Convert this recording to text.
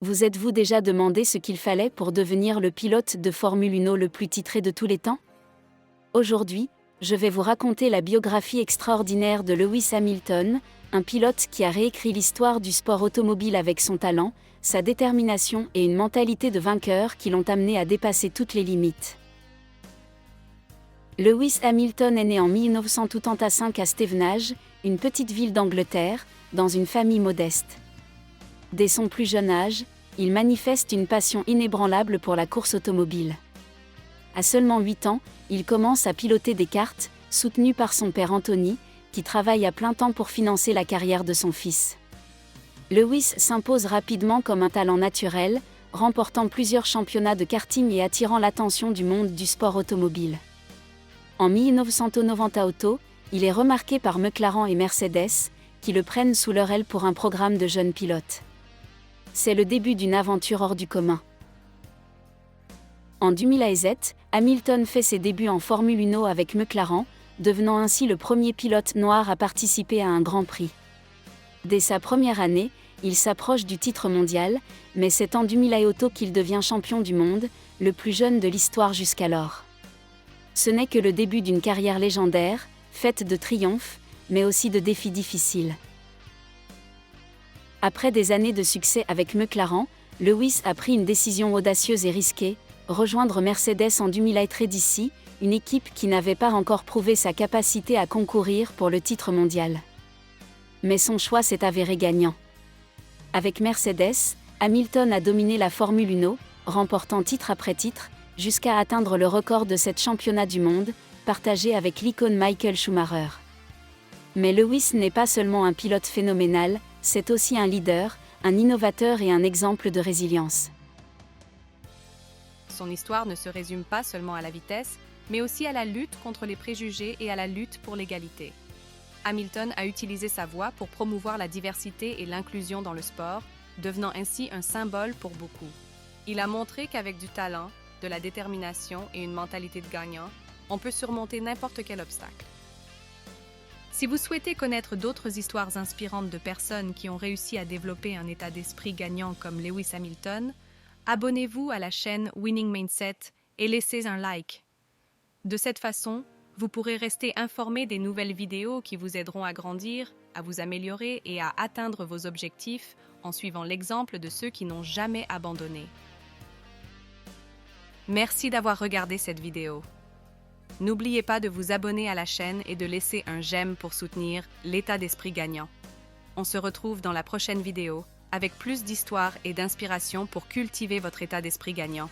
Vous êtes-vous déjà demandé ce qu'il fallait pour devenir le pilote de Formule 1 le plus titré de tous les temps? Aujourd'hui, je vais vous raconter la biographie extraordinaire de Lewis Hamilton, un pilote qui a réécrit l'histoire du sport automobile avec son talent, sa détermination et une mentalité de vainqueur qui l'ont amené à dépasser toutes les limites. Lewis Hamilton est né en 1985 à Stevenage, une petite ville d'Angleterre, dans une famille modeste. Dès son plus jeune âge, il manifeste une passion inébranlable pour la course automobile. À seulement 8 ans, il commence à piloter des karts, soutenu par son père Anthony, qui travaille à plein temps pour financer la carrière de son fils. Lewis s'impose rapidement comme un talent naturel, remportant plusieurs championnats de karting et attirant l'attention du monde du sport automobile. En 1998, il est remarqué par McLaren et Mercedes, qui le prennent sous leur aile pour un programme de jeunes pilotes. C'est le début d'une aventure hors du commun. En 2007, Hamilton fait ses débuts en Formule 1 avec McLaren, devenant ainsi le premier pilote noir à participer à un Grand Prix. Dès sa première année, il s'approche du titre mondial, mais c'est en 2008 qu'il devient champion du monde, le plus jeune de l'histoire jusqu'alors. Ce n'est que le début d'une carrière légendaire, faite de triomphes, mais aussi de défis difficiles. Après des années de succès avec McLaren, Lewis a pris une décision audacieuse et risquée, rejoindre Mercedes en 2013, une équipe qui n'avait pas encore prouvé sa capacité à concourir pour le titre mondial. Mais son choix s'est avéré gagnant. Avec Mercedes, Hamilton a dominé la Formule 1, remportant titre après titre, jusqu'à atteindre le record de 7 championnats du monde, partagé avec l'icône Michael Schumacher. Mais Lewis n'est pas seulement un pilote phénoménal, c'est aussi un leader, un innovateur et un exemple de résilience. Son histoire ne se résume pas seulement à la vitesse, mais aussi à la lutte contre les préjugés et à la lutte pour l'égalité. Hamilton a utilisé sa voix pour promouvoir la diversité et l'inclusion dans le sport, devenant ainsi un symbole pour beaucoup. Il a montré qu'avec du talent, de la détermination et une mentalité de gagnant, on peut surmonter n'importe quel obstacle. Si vous souhaitez connaître d'autres histoires inspirantes de personnes qui ont réussi à développer un état d'esprit gagnant comme Lewis Hamilton, abonnez-vous à la chaîne Winning Mindset et laissez un like. De cette façon, vous pourrez rester informé des nouvelles vidéos qui vous aideront à grandir, à vous améliorer et à atteindre vos objectifs en suivant l'exemple de ceux qui n'ont jamais abandonné. Merci d'avoir regardé cette vidéo. N'oubliez pas de vous abonner à la chaîne et de laisser un j'aime pour soutenir l'état d'esprit gagnant. On se retrouve dans la prochaine vidéo avec plus d'histoires et d'inspiration pour cultiver votre état d'esprit gagnant.